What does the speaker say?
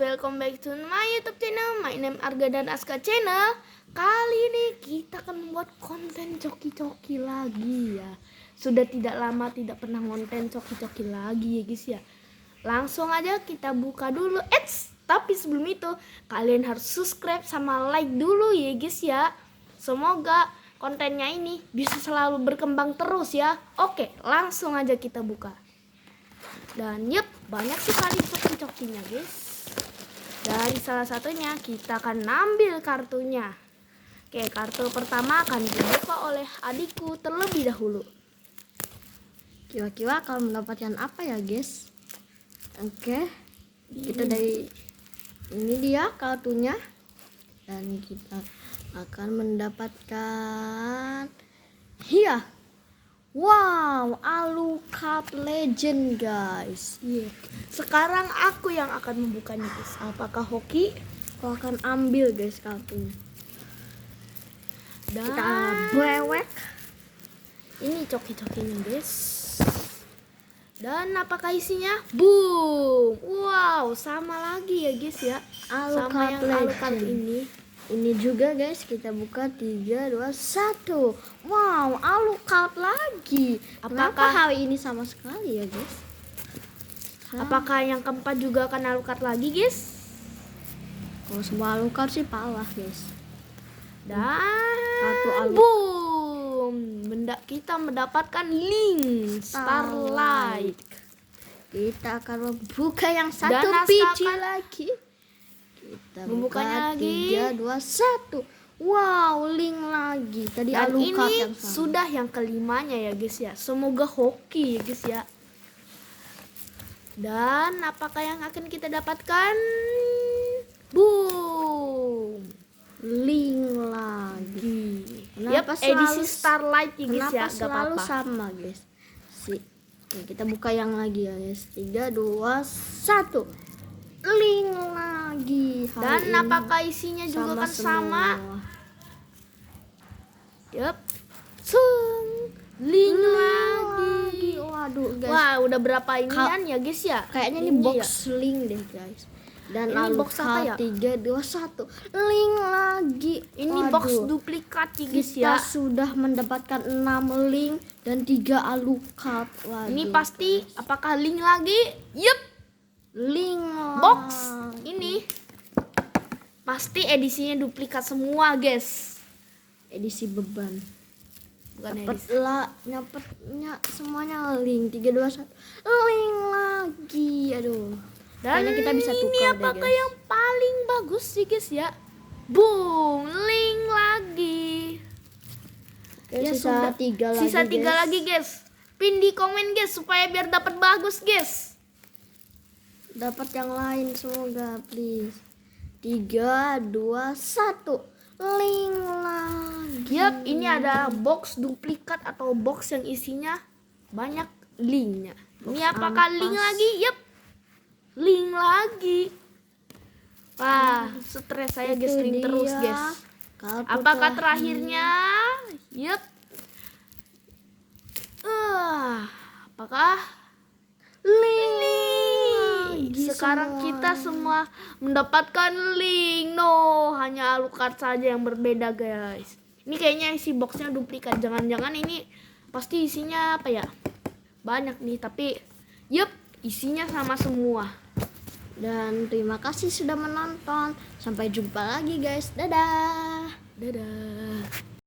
welcome back to my YouTube channel. My name Arga dan Aska Channel. Kali ini kita akan membuat konten coki-coki lagi ya. Sudah tidak lama tidak pernah konten coki-coki lagi ya guys ya. Langsung aja kita buka dulu. Tapi sebelum itu kalian harus subscribe sama like dulu ya guys ya. Semoga kontennya ini bisa selalu berkembang terus ya. Oke, langsung aja kita buka. Dan banyak sekali coki-cokinya guys. Dari salah satunya kita akan ambil kartunya. Oke, kartu pertama akan dibuka oleh adikku terlebih dahulu. Kira-kira akan mendapatkan apa ya guys? Oke, kita dari ini dia kartunya. Dan kita akan mendapatkan wow, Alucard Legend guys. Sekarang aku yang akan membukanya guys. Apakah Hoki? Aku akan ambil guys kartunya. Dan Kita brewek. ini coki-cokinya guys. Dan apakah isinya? Boom! Wow, sama lagi ya guys ya. Sama yang Alucard ini. Ini juga guys, kita buka 3, 2, 1. Wow, Alucard lagi. Kenapa hari ini sama sekali ya guys? Apakah yang keempat juga akan Alucard lagi guys? Kalau semua Alucard sih parah guys. Dan Satu Alucard. boom! Kita mendapatkan link Starlight. Kita akan membuka yang satu Dan biji lagi. Kita membukanya buka lagi. 3, 2, 1. Wow, link lagi. Tadi Dan Alucard ini yang sama. sudah yang kelimanya ya guys ya. Semoga hoki ya guys ya. Dan apakah yang akan kita dapatkan? Boom! Link lagi. Kenapa edisi Starlight ya guys Kenapa ya. Gak selalu apa-apa. sama guys? Kita buka yang lagi ya guys. 3, 2, 1. Link lagi. Dan apakah isinya juga kan sama? Link lagi. Waduh guys. Wah, udah berapa inian ya guys ya? Kayaknya ini box link deh guys. Dan Ini box apa ya? 3, 2, 1. Link lagi. Ini box duplikat ya guys Kita ya. sudah mendapatkan 6 link dan 3 Alucard. Waduh, Ini pasti apakah link lagi? link Box ini pasti edisinya duplikat semua guys. edisi beban. Bukan Dapat nyapetnya semuanya link 3, 2, 1. Link lagi. Aduh. Dan kayaknya kita bisa ini tukar deh, apakah guys. yang paling bagus sih guys ya? Boom, link lagi. Oke, Ya sisa sudah. 3 lagi. Sisa 3 guys. lagi guys. Pin di komen guys supaya biar dapat bagus guys. Dapat yang lain semoga please. 3, 2, 1. Link lagi. Ini ada box duplikat atau box yang isinya banyak linknya. Ini apakah link lagi? Link lagi. Wah, stres saya guys, Itu link terus dia guys. kartu Apakah terakhir. terakhirnya? Apakah Link lagi? Sekarang semua. kita semua mendapatkan link. No, hanya Alucard saja yang berbeda guys. Ini kayaknya isi boxnya duplikat. Jangan-jangan ini pasti isinya apa ya? Banyak nih, tapi isinya sama semua. Dan terima kasih sudah menonton. Sampai jumpa lagi guys. Dadah. Dadah.